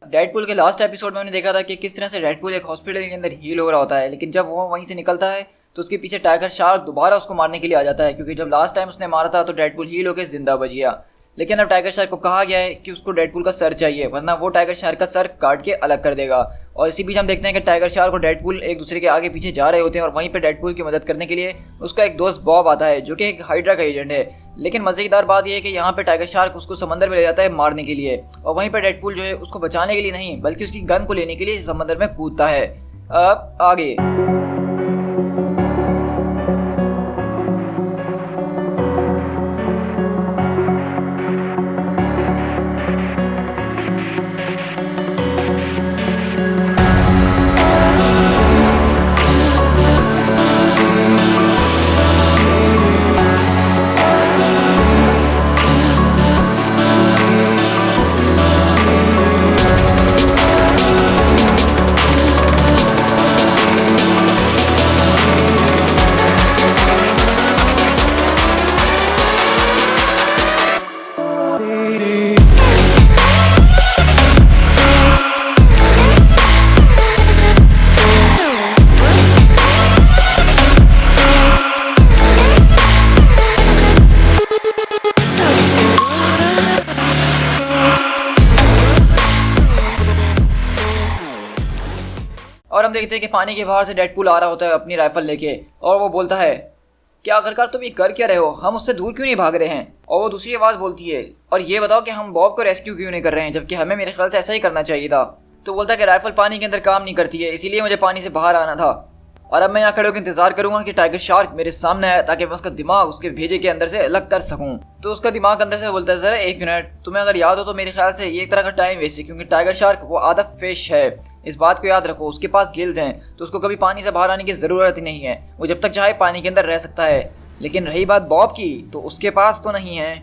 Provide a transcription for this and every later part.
Deadpool के last episode में हमने देखा था कि किस तरह से डेडपूल एक हॉस्पिटल के अंदर हील हो रहा होता है, लेकिन जब वो वहीं से निकलता है तो उसके पीछे टाइगर शार्क दोबारा उसको मारने के लिए आ जाता है, क्योंकि जब लास्ट टाइम उसने मारा था तो डेडपूल हील होकर जिंदा बच गया। लेकिन अब टाइगर शार्क को कहा गया है कि उसको डेडपूल का सर चाहिए, वरना वो टाइगर शार्क का सर काट के अलग कर देगा। और इसी बीच हम देखते हैं कि टाइगर शार्क और डेडपूल एक दूसरे के आगे पीछे जा रहे होते हैं और वहीं पे डेडपूल की मदद करने के लिए उसका एक दोस्त बॉब आता है, जो कि एक हाइड्रा का एजेंट है। लेकिन मजेदार बात यह है कि यहाँ पे टाइगर शार्क उसको समंदर में ले जाता है मारने के लिए, और वहीं पे डेडपूल जो है उसको बचाने के लिए नहीं बल्कि उसकी गन को लेने के लिए समंदर में कूदता है। अब आगे और हम देखते हैं कि पानी के बाहर से डेडपूल आ रहा होता है अपनी राइफल लेके, और वो बोलता है क्या आखिरकार तुम ये कर क्या रहे हो, हम उससे दूर क्यों नहीं भाग रहे हैं। और वो दूसरी आवाज़ बोलती है और ये बताओ कि हम बॉब को रेस्क्यू क्यों नहीं कर रहे हैं, जबकि हमें मेरे ख्याल से ऐसा ही करना चाहिए था। तो बोलता है कि राइफल पानी के अंदर काम नहीं करती है, इसीलिए मुझे पानी से बाहर आना था, और अब मैं यहाँ खड़े होकर इंतजार करूंगा कि टाइगर शार्क मेरे सामने आए ताकि मैं उसका दिमाग उसके भेजे के अंदर से अलग कर सकूं। तो उसका दिमाग अंदर से बोलता है सर एक मिनट, तुम्हें अगर याद हो तो मेरे ख्याल से ये एक तरह का टाइम वेस्ट है, क्योंकि टाइगर शार्क वो आधा फिश है, इस बात को याद रखो। उसके पास गिल्स हैं तो उसको कभी पानी से बाहर आने की ज़रूरत ही नहीं है, वो जब तक चाहे पानी के अंदर रह सकता है। लेकिन रही बात बॉब की, तो उसके पास तो नहीं है।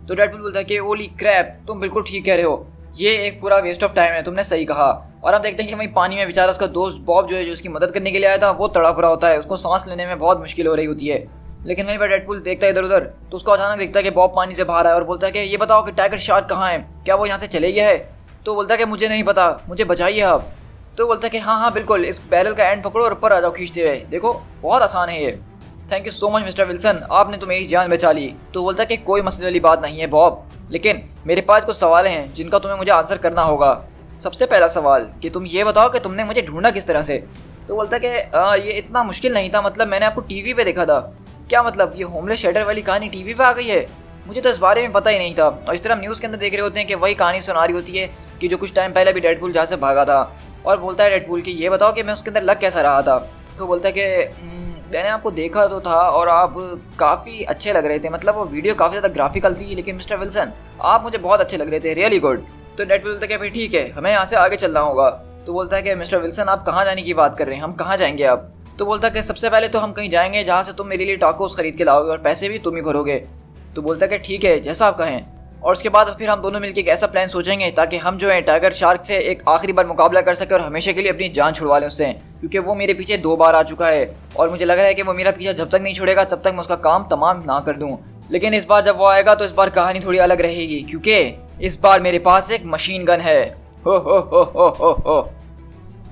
तो डेडपूल बोलता है कि ओली क्रैप, तुम बिल्कुल ठीक कह रहे हो, ये एक पूरा वेस्ट ऑफ टाइम है, तुमने सही कहा। और आप देखते हैं कि वहीं पानी में बेचारा उसका दोस्त बॉब जो है, जो उसकी मदद करने के लिए आया था, वो तड़प रहा होता है, उसको सांस लेने में बहुत मुश्किल हो रही होती है। लेकिन वहीं पर डेडपूल देखता है इधर उधर, तो उसको अचानक देखता है कि बॉब पानी से बाहर आया और बोलता है कि ये बताओ कि टाइगर शार्क कहाँ है, क्या वो यहाँ से चले गया है। तो बोलता है कि मुझे नहीं पता, मुझे बचाइए आप। तो बोलता है कि हाँ बिल्कुल, इस बैरल का एंड पकड़ो और ऊपर आ जाओ खींचते हुए, देखो बहुत आसान है ये। Thank you so much mister Wilson, आपने तो मेरी जान बचा ली। तो बोलता है कि कोई मसले वाली बात नहीं है बॉब, लेकिन मेरे पास कुछ सवाल हैं जिनका तुम्हें मुझे आंसर करना होगा। सबसे पहला सवाल कि तुम ये बताओ कि तुमने मुझे ढूंढा किस तरह से। तो बोलता है कि ये इतना मुश्किल नहीं था, मतलब मैंने आपको टीवी पे देखा था। क्या मतलब, ये होमलेस शेल्टर वाली कहानी टीवी पे आ गई है? मुझे तो इस बारे में पता ही नहीं था। और इस तरह हम न्यूज़ के अंदर देख रहे होते हैं कि वही कहानी सुना रही होती है कि जो कुछ टाइम पहले भी डेडपूल जहाँ से भागा था। और बोलता है डेडपूल कि ये बताओ कि मैं उसके अंदर लग कैसा रहा था। तो बोलता है कि मैंने आपको देखा तो था और आप काफ़ी अच्छे लग रहे थे, मतलब वो वीडियो काफ़ी ज़्यादा ग्राफिकल थी, लेकिन मिस्टर विल्सन आप मुझे बहुत अच्छे लग रहे थे, रियली गुड। तो डेडपूल बोलता है कि भाई ठीक है, हमें यहाँ से आगे चलना होगा। तो बोलता है कि मिस्टर विल्सन आप कहाँ जाने की बात कर रहे हैं, हम कहाँ जाएंगे आप। तो बोलता है कि सबसे पहले तो हम कहीं जाएंगे जहाँ से तुम मेरे लिए टाकोस खरीद के लाओगे और पैसे भी तुम ही भरोगे। तो बोलता है कि ठीक है, जैसा आप कहें। और उसके बाद फिर हम दोनों मिलकर एक ऐसा प्लान सोचेंगे ताकि हम जो है टाइगर शार्क से एक आखिरी बार मुकाबला कर सकें और हमेशा के लिए अपनी जान छुड़वा लें उससे, क्योंकि वो मेरे पीछे 2 बार आ चुका है और मुझे लग रहा है कि वो मेरा पीछा जब तक नहीं छोड़ेगा तब तक मैं उसका काम तमाम ना कर दूं। लेकिन इस बार जब वो आएगा तो इस बार कहानी थोड़ी अलग रहेगी, क्योंकि इस बार मेरे पास एक मशीन गन है। हो।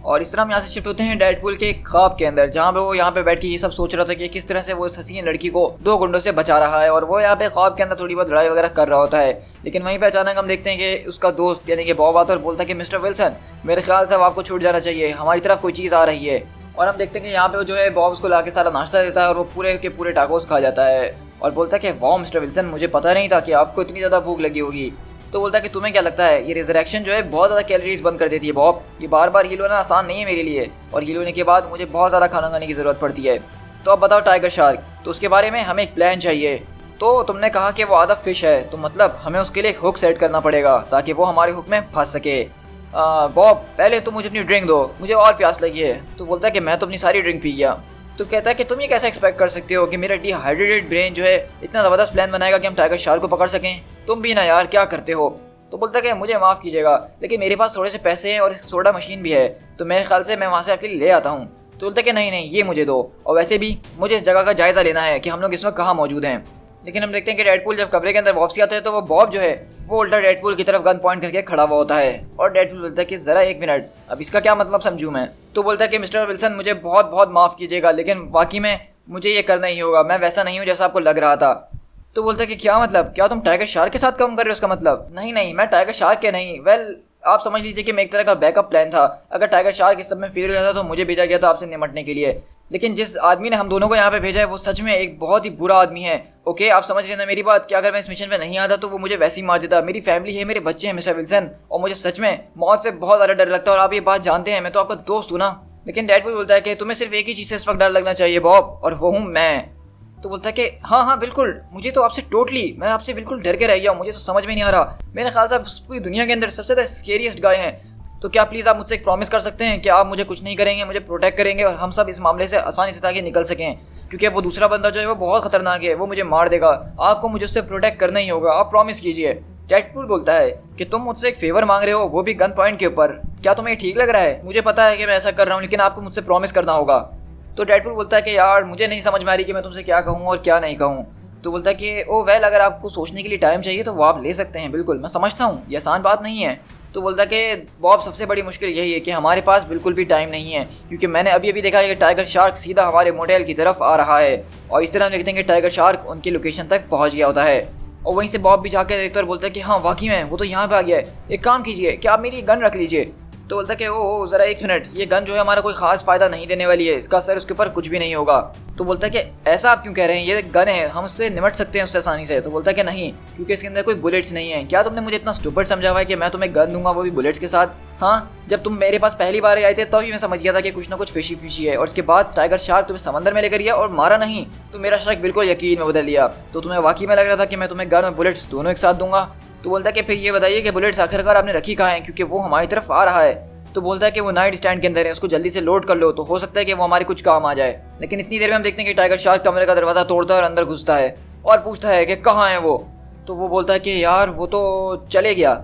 और इस तरह हम यहाँ से शिफ्ट होते हैं डेडपूल के एक ख्वाब के अंदर, जहाँ पे वो यहाँ पे बैठ के ये सब सोच रहा था कि किस तरह से वो इस हसीन लड़की को 2 गुंडों से बचा रहा है, और वो यहाँ पे ख्वाब के अंदर थोड़ी बहुत लड़ाई वगैरह कर रहा होता है। लेकिन वहीं पे अचानक हम देखते हैं कि उसका दोस्त यानी कि बॉब आता है और बोलता है कि मिस्टर विल्सन मेरे ख्याल से अब आपको छूट जाना चाहिए, हमारी तरफ कोई चीज़ आ रही है। और हम देखते हैं कि यहाँ पे जो है बॉब उसको ला के सारा नाश्ता देता है और वो पूरे के पूरे टाकोस खा जाता है और बोलता है कि वाह मिस्टर विल्सन, मुझे पता नहीं था कि आपको इतनी ज़्यादा भूख लगी होगी। तो बोलता है कि तुम्हें क्या लगता है ये रिजरेक्शन जो है बहुत ज़्यादा कैलोरीज बंद कर देती है बॉब, ये बार बार हील होना आसान नहीं है मेरे लिए, और हील होने के बाद मुझे बहुत ज़्यादा खाना खाने की ज़रूरत पड़ती है। तो अब बताओ टाइगर शार्क, तो उसके बारे में हमें एक प्लान चाहिए। तो तुमने कहा कि वो आधा फिश है, तो मतलब हमें उसके लिए एक हुक सेट करना पड़ेगा ताकि वो हमारे हुक में फंस सके। बॉब पहले तुम मुझे अपनी ड्रिंक दो, मुझे और प्यास लगी है। तो बोलता है कि मैं तो अपनी सारी ड्रिंक पी गया। तो कहता है कि तुम ये कैसे एक्सपेक्ट कर सकते हो कि मेरा डिहाइड्रेटेड ब्रेन जो है इतना ज़बरदस्त प्लान बनाएगा कि हम टाइगर शार्क को पकड़ सकें, तुम भी ना यार क्या करते हो। तो बोलता है कि मुझे माफ़ कीजिएगा, लेकिन मेरे पास थोड़े से पैसे हैं और सोडा मशीन भी है, तो मेरे ख्याल से मैं वहाँ से आपके लिए ले आता हूँ। तो बोलता है कि नहीं ये मुझे दो, और वैसे भी मुझे इस जगह का जायज़ा लेना है कि हम लोग इस वक्त कहाँ मौजूद हैं। लेकिन हम देखते हैं कि डेडपूल जब कमरे के अंदर वापसी आता है तो वो बॉब जो है वो उल्टा डेडपूल की तरफ गन पॉइंट करके खड़ा हुआ होता है और डेडपूल बोलता है कि जरा एक मिनट, अब इसका क्या मतलब समझूं मैं। तो बोलता है कि मिस्टर विल्सन मुझे बहुत बहुत माफ कीजिएगा, लेकिन वाकई में मुझे ये करना ही होगा, मैं वैसा नहीं हूँ जैसा आपको लग रहा था। तो बोलता है कि क्या मतलब, क्या तुम टाइगर शार्क के साथ काम कर रहे हो? उसका मतलब नहीं नहीं, मैं टाइगर शार्क के नहीं, वेल आप समझ लीजिए कि मैं एक तरह का बैकअप प्लान था। अगर टाइगर शार्क इस सब में फेल हो जाता तो मुझे भेजा गया था आपसे निपटने के लिए, लेकिन जिस आदमी ने हम दोनों को यहाँ पे भेजा है वो सच में एक बहुत ही बुरा आदमी है। ओके, आप समझ रहे हैं ना मेरी बात, कि अगर मैं इस मिशन पे नहीं आता तो वो मुझे वैसे ही मार देता। मेरी फैमिली है, मेरे बच्चे हैं मिस्टर विल्सन, और मुझे सच में मौत से बहुत ज़्यादा डर लगता है, और आप ये बात जानते हैं, मैं तो आपका दोस्त हूँ ना। लेकिन डेडपूल बोलता है कि तुम्हें सिर्फ एक ही चीज़ से इस वक्त डर लगना चाहिए बॉब, और वो हूँ मैं। तो बोलता है कि हाँ हाँ बिल्कुल, मुझे तो आपसे मैं आपसे बिल्कुल डर के रह गया हूँ, मुझे तो समझ में नहीं आ रहा। मेरे ख्याल से आप पूरी दुनिया के अंदर सबसे ज़्यादा स्केरियस्ट गाय हैं। तो क्या प्लीज़ आप मुझसे एक प्रॉमिस कर सकते हैं कि आप मुझे कुछ नहीं करेंगे, मुझे प्रोटेक्ट करेंगे और हम सब इस मामले से आसानी से ताकि निकल सकें, क्योंकि वो दूसरा बंदा जो है वो बहुत खतरनाक है, वो मुझे मार देगा। आपको मुझे उससे प्रोटेक्ट करना ही होगा, आप प्रॉमिस कीजिए। डेडपूल बोलता है कि तुम मुझसे एक फेवर मांग रहे हो, वो भी गन पॉइंट के ऊपर, क्या तुम्हें ठीक लग रहा है? मुझे पता है कि मैं ऐसा कर रहा हूँ, लेकिन आपको मुझसे प्रॉमिस करना होगा। तो डेडपूल बोलता है कि यार मुझे नहीं समझ में आ रही कि मैं तुमसे क्या कहूँ और क्या नहीं कहूँ। तो बोलता है कि ओ वेल, अगर आपको सोचने के लिए टाइम चाहिए तो वो आप ले सकते हैं, बिल्कुल मैं समझता हूँ ये आसान बात नहीं है। तो बोलता है कि बॉब सबसे बड़ी मुश्किल यही है कि हमारे पास बिल्कुल भी टाइम नहीं है, क्योंकि मैंने अभी अभी देखा है कि टाइगर शार्क सीधा हमारे मोटेल की तरफ आ रहा है, और इस तरह हम देखते हैं कि टाइगर शार्क उनकी लोकेशन तक पहुंच गया होता है। और वहीं से बॉब भी जाकर देखता है और बोलता है कि हाँ वाकई में वो तो यहाँ पे आ गया है, एक काम कीजिए कि आप मेरी गन रख लीजिए। तो बोलता है कि ओ ज़रा एक मिनट, ये गन जो है हमारा कोई खास फ़ायदा नहीं देने वाली है, इसका असर उसके ऊपर कुछ भी नहीं होगा। तो बोलता है कि ऐसा आप क्यों कह रहे हैं, ये गन है, हम उससे निपट सकते हैं उससे आसानी से। तो बोलता है कि नहीं, क्योंकि इसके अंदर कोई बुलेट्स नहीं है। क्या तुमने मुझे इतना स्टूपिड समझा हुआ है कि मैं तुम्हें गन दूंगा वो भी बुलेट्स के साथ? हाँ, जब तुम मेरे पास पहली बार आए थे तभी तो मैं समझ गया था कि कुछ ना कुछ फिशी फिशी है, और उसके बाद टाइगर शार्क तुम्हें समंदर में लेकर गया और मारा नहीं, तो मेरा शक बिल्कुल यकीन में बदल दिया। तो तुम्हें वाकई में लग रहा था कि मैं तुम्हें गन और बुलेट्स दोनों एक साथ दूंगा। तो बोलता है कि फिर ये बताइए कि बुलेट्स आखिरकार आपने रखी कहाँ है, क्योंकि वो हमारी तरफ आ रहा है। तो बोलता है कि वो नाइट स्टैंड के अंदर है, उसको जल्दी से लोड कर लो, तो हो सकता है कि वो हमारे कुछ काम आ जाए। लेकिन इतनी देर में हम देखते हैं कि टाइगर शार्क कमरे का दरवाजा तोड़ता है और अंदर घुसता है और पूछता है कि कहाँ है वो। तो वो बोलता है कि यार वो तो चले गया।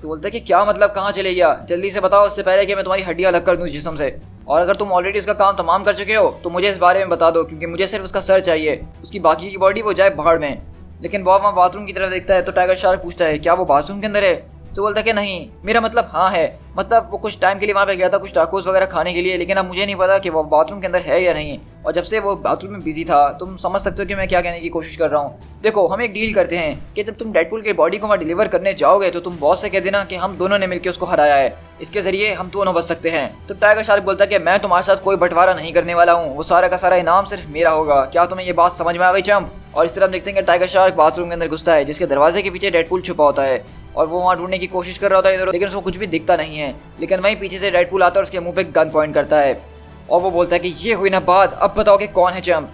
तो बोलता है कि क्या मतलब कहाँ चले गया, जल्दी से बताओ उससे पहले कि मैं तुम्हारी हड्डियाँ अलग कर दूँ जिस्म से, और अगर तुम ऑलरेडी उसका काम तमाम कर चुके हो तो मुझे इस बारे में बता दो, क्योंकि मुझे सिर्फ उसका सर चाहिए, उसकी बाकी की बॉडी वो जाए भाड़ में। लेकिन बॉब वहाँ बाथरूम की तरफ देखता है तो टाइगर शार्क पूछता है क्या वो बाथरूम के अंदर है? तो बोलता है कि नहीं, मेरा मतलब हाँ है, मतलब वो कुछ टाइम के लिए वहाँ पे गया था कुछ टाकोस वगैरह खाने के लिए, लेकिन अब मुझे नहीं पता कि वो बाथरूम के अंदर है या नहीं, और जब से वो बाथरूम में बिजी था। तुम समझ सकते हो कि मैं क्या कहने की कोशिश कर रहा हूँ। देखो हम एक डील करते हैं कि जब तुम डेडपूल की बॉडी को वहाँ डिलीवर करने जाओगे तो तुम बॉस से कह देना कि हम दोनों ने मिलकर उसको हराया है, इसके जरिए हम दोनों बच सकते हैं। तो टाइगर शार्क बोलता है कि मैं तुम्हारे साथ कोई बंटवारा नहीं करने वाला हूँ, वो सारा का सारा इनाम सिर्फ मेरा होगा। क्या तुम्हें ये बात समझ में आ गई चंप? और इस तरह हम देखते हैं कि टाइगर शार्क बाथरूम के अंदर घुसता है, जिसके दरवाजे के पीछे डेडपूल छुपा होता है, और वो वहाँ ढूंढने की कोशिश कर रहा होता है इधर, लेकिन उसको कुछ भी दिखता नहीं है। लेकिन वहीं पीछे से डेडपूल आता है और उसके मुंह पे गन पॉइंट करता है, और वो बोलता है कि ये हुई ना बात, अब बताओ कि कौन है चंप।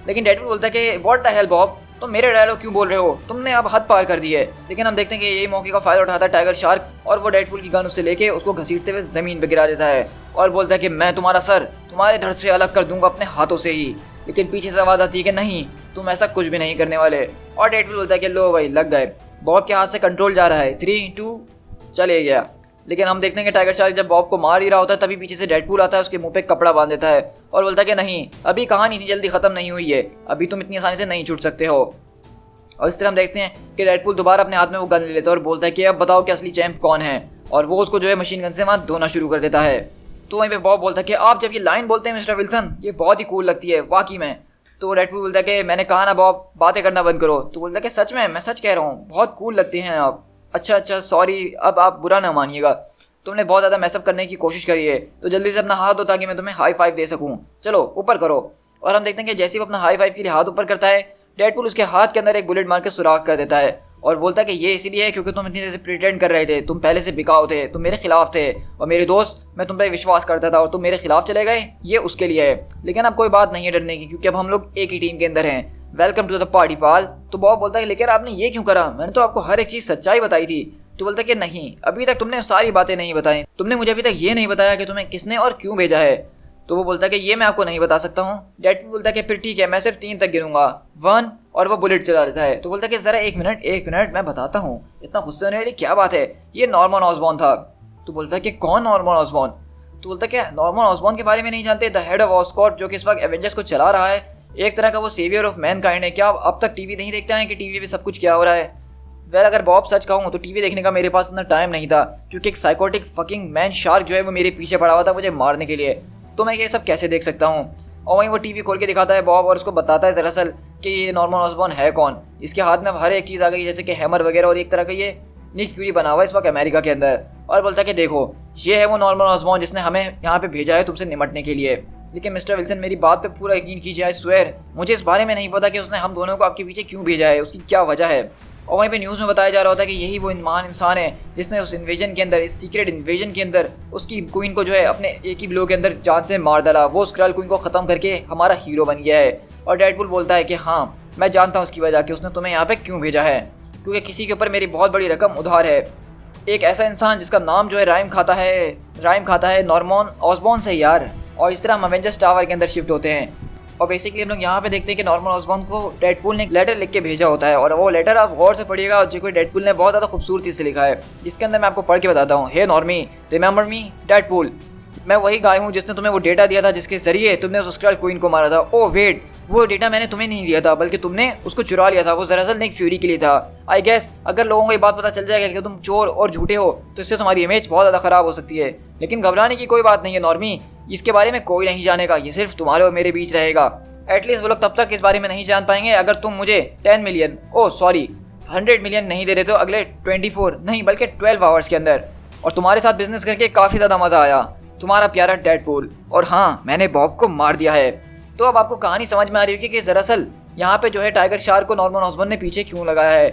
लेकिन डेडपूल बोलता है कि व्हाट द हेल बॉब, तुम मेरे डायलॉग क्यों बोल रहे हो, तुमने अब हद पार कर दी है। लेकिन हम देखते हैं कि यही मौके का फायदा उठाता है टाइगर शार्क, और वो डेडपूल की गन उससे लेके उसको घसीटते हुए जमीन पे गिरा देता है, और बोलता है कि मैं तुम्हारा सर तुम्हारे धड़ से अलग कर दूंगा अपने हाथों से ही। लेकिन पीछे से आवाज आती है कि नहीं, तुम ऐसा कुछ भी नहीं करने वाले, और डेडपूल बोलता है कि लो भाई लग गए, बॉब के हाथ से कंट्रोल जा रहा है, 3 2 चले गया। लेकिन हम देखते हैं कि टाइगर शार्क जब बॉब को मार ही रहा होता है तभी पीछे से डेडपूल आता है, उसके मुंह पे कपड़ा बांध देता है और बोलता है कि नहीं, अभी कहानी इतनी जल्दी खत्म नहीं हुई है, अभी तुम इतनी आसानी से नहीं छूट सकते हो। और इस तरह हम देखते हैं कि डेडपूल दोबारा अपने हाथ में वो गन ले लेता है और बोलता है कि अब बताओ कि असली चैंप कौन है, और वो उसको जो है मशीन गन से वहाँ धोना शुरू कर देता है। तो वहीं पे बॉब बोलता है कि आप जब ये लाइन बोलते हैं मिस्टर विल्सन, ये बहुत ही कूल लगती है वाकई में। तो डेडपूल बोलता है कि मैंने कहा ना बॉब, बातें करना बंद करो। तो बोलता है कि सच में, मैं सच कह रहा हूँ, बहुत कूल लगते हैं आप। अच्छा सॉरी, अब आप बुरा ना मानिएगा, तुमने बहुत ज़्यादा मैसअप करने की कोशिश करी है, तो जल्दी से अपना हाथ दो ताकि मैं तुम्हें हाई फाइव दे सकूं, चलो ऊपर करो। और हम देखते हैं कि जैसे ही वो अपना हाई फाइव के लिए हाथ ऊपर करता है, डेडपूल उसके हाथ के अंदर एक बुलेट मार के सुराख कर देता है, और बोलता है कि ये इसीलिए है क्योंकि तुम इतनी देर से प्रिटेंड कर रहे थे, तुम पहले से बिकाऊ थे, तुम मेरे खिलाफ थे, और मेरे दोस्त मैं तुम पे विश्वास करता था और तुम मेरे खिलाफ चले गए, ये उसके लिए है। लेकिन अब कोई बात नहीं है डरने की, क्योंकि अब हम लोग एक ही टीम के अंदर हैं, वेलकम टू द पार्टी पाल। तो बॉब बोलता है लेकिन आपने ये क्यों करा, मैंने तो आपको हर एक चीज़ सच्चाई बताई थी। तो बोलता है कि नहीं, अभी तक तुमने सारी बातें नहीं बताई, तुमने मुझे अभी तक ये नहीं बताया कि तुम्हें किसने और क्यों भेजा है। तो वो बोलता है कि ये मैं आपको नहीं बता सकता हूँ। डेडपूल बोलता है कि फिर ठीक है, मैं सिर्फ 3 तक गिनूंगा, 1, और वो बुलेट चला देता है। तो बोलता है कि जरा एक मिनट मैं बताता हूँ, इतना गुस्सा होने वाली क्या बात है, ये नॉर्मन ऑसबॉर्न था। तो बोलता है कि कौन नॉर्मन ऑसबॉर्न? तो बोलता है कि नॉर्मन ऑसबॉर्न के बारे में नहीं जानते, द हेड ऑफ ऑस्कॉर्प जो कि इस वक्त एवेंजर्स को चला रहा है, एक तरह का वो सेवियर ऑफ मैनकाइंड है। क्या आप अब तक टीवी नहीं देखते हैं कि टीवी पे सब कुछ क्या हो रहा है? वेल अगर बॉब सच कहूँ तो टीवी देखने का मेरे पास इतना टाइम नहीं था, क्योंकि एक साइकोटिक फकिंग मैन शार्क जो है वो मेरे पीछे पड़ा हुआ था मुझे मारने के लिए। तो मैं ये सब कैसे देख सकता हूँ? और वहीं वो टीवी खोल के दिखाता है बॉब और उसको बताता है दरअसल कि ये नॉर्मन ऑसबॉर्न है कौन। इसके हाथ में अब हर एक चीज़ आ गई, जैसे कि हैमर वगैरह, और एक तरह का ये निक फ्यूरी बना हुआ है इस वक्त अमेरिका के अंदर। और बोलता है कि देखो ये है वो नॉर्मन ऑसबॉर्न जिसने हमें यहाँ पे भेजा है तुमसे निपटने के लिए। लेकिन मिस्टर विल्सन मेरी बात पे पूरा यकीन कीजिए, आई स्वेयर मुझे इस बारे में नहीं पता कि उसने हम दोनों को आपके पीछे क्यों भेजा है, उसकी क्या वजह है। और वहीं पे न्यूज़ में बताया जा रहा होता है कि यही वो महान इंसान है जिसने उस इन्वेजन के अंदर, इस सीक्रेट इन्वेजन के अंदर उसकी क्वीन को जो है अपने एक ही ब्लो के अंदर जान से मार डाला। वो स्क्रल क्वीन को ख़त्म करके हमारा हीरो बन गया है। और डेडपूल बोलता है कि हाँ मैं जानता हूँ उसकी वजह कि उसने तुम्हें यहाँ पे क्यों भेजा है, क्योंकि किसी के ऊपर मेरी बहुत बड़ी रकम उधार है। एक ऐसा इंसान जिसका नाम जो है राइम खाता है नॉर्मन ऑसबॉर्न से यार। और इस तरह हम एवेंजर्स टावर के अंदर शिफ्ट होते हैं और बेसिकली हम लोग यहाँ पे देखते हैं कि नॉर्मन ऑसबॉर्न को डेडपूल ने एक लेटर लिख के भेजा होता है। और वो लेटर आप गौर से पढ़िएगा जो कि डेडपूल ने बहुत ज़्यादा खूबसूरती से लिखा है, जिसके अंदर मैं आपको पढ़ के बताता हूँ। हे नॉर्मी, रिमेंबर मी डेडपूल, मैं वही गाय हूँ जिसने तुम्हें वो डेटा दिया था जिसके जरिए तुमने उस स्क्रल क्वीन को मारा था। ओह वेट, वो डेटा मैंने तुम्हें नहीं दिया था बल्कि तुमने उसको चुरा लिया था। वो दरअसल निक फ्यूरी के लिए था। आई गेस अगर लोगों को ये बात पता चल जाएगा कि तुम चोर और झूठे हो तो इससे तुम्हारी इमेज बहुत ज़्यादा ख़राब हो सकती है। लेकिन घबराने की कोई बात नहीं है नॉर्मी, इसके बारे में कोई नहीं जानेगा, ये सिर्फ तुम्हारे और मेरे बीच रहेगा। एटलीस्ट वो लोग तब तक इस बारे में नहीं जान पाएंगे अगर तुम मुझे 10 मिलियन 100 मिलियन नहीं दे रहे तो अगले 24 नहीं बल्कि 12 आवर्स के अंदर। और तुम्हारे साथ बिजनेस करके काफ़ी ज़्यादा मज़ा आया, तुम्हारा प्यारा डेडपूल। और हाँ, मैंने बॉब को मार दिया है। तो अब आपको कहानी समझ में आ रही होगी कि दरअसल यहाँ पे जो है टाइगर शार्क को नॉर्मन ऑसबॉर्न ने पीछे क्यों लगाया है,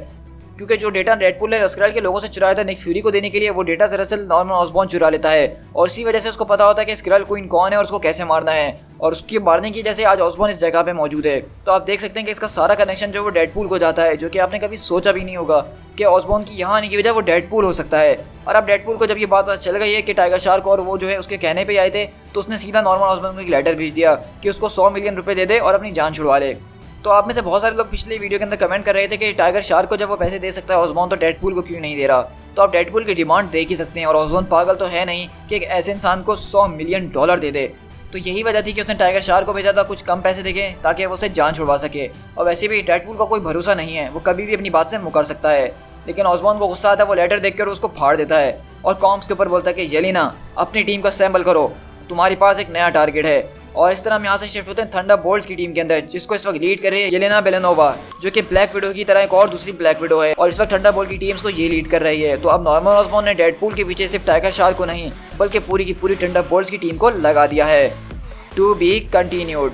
क्योंकि जो डेटा डेडपूल ने स्क्रल के लोगों से चुराया था निक फ्यूरी को देने के लिए, वो डेटा दरअसल नॉर्मन ऑसबॉर्न चुरा लेता है। और इसी वजह से उसको पता होता है कि स्क्रल क्वीन कौन है और उसको कैसे मारना है, और उसकी मारने की वजह से आज ऑसबॉर्न इस जगह पे मौजूद है। तो आप देख सकते हैं कि इसका सारा कनेक्शन जो वो डेडपूल को जाता है, जो कि आपने कभी सोचा भी नहीं होगा कि ऑसबॉर्न की यहाँ आने की वजह वो डेडपूल हो सकता है। और अब डेडपूल को जब ये बात पता चल गई है कि टाइगर शार्क और वो जो है उसके कहने पे आए थे, तो उसने सीधा नॉर्मन ऑसबॉर्न को एक लेटर भेज दिया कि उसको 100 मिलियन रुपए दे दे और अपनी जान छुड़वा ले। तो आप में से बहुत सारे लोग पिछले वीडियो के अंदर कमेंट कर रहे थे कि टाइगर शार्क को जब वो पैसे दे सकता है ऑसबॉर्न, तो डेडपूल को क्यों नहीं दे रहा। तो आप डेडपूल की डिमांड देख ही सकते हैं। और ऑसबॉर्न पागल तो है नहीं कि एक ऐसे इंसान को 100 मिलियन डॉलर दे दे। तो यही वजह थी कि उसने टाइगर शार्क को भेजा था कुछ कम पैसे देके ताकि वो उसे जान छुड़वा सके। और वैसे भी डेडपूल का कोई भरोसा नहीं है, वो कभी भी अपनी बात से मुकर सकता है। लेकिन ऑसबॉर्न को गुस्सा आता है, वो लेटर देखकर उसको फाड़ देता है और कॉम्स के ऊपर बोलता है कि येलेना अपनी टीम को असेंबल करो, तुम्हारे पास एक नया टारगेट है। और इस तरह हम यहाँ से शिफ्ट होते हैं थंडरबोल्ट्स की टीम के अंदर, जिसको इस वक्त लीड कर रही है येलेना बेलेनोवा, जो कि ब्लैक विडो की तरह एक और दूसरी ब्लैक विडो है। और इस वक्त थंडरबोल्ट की टीम्स को ये लीड कर रही है। तो अब नॉर्मन ऑसबॉर्न ने डेडपूल के पीछे सिर्फ टाइगर शार्क को नहीं बल्कि पूरी की पूरी थंडरबोल्ट्स की टीम को लगा दिया है। To be continued.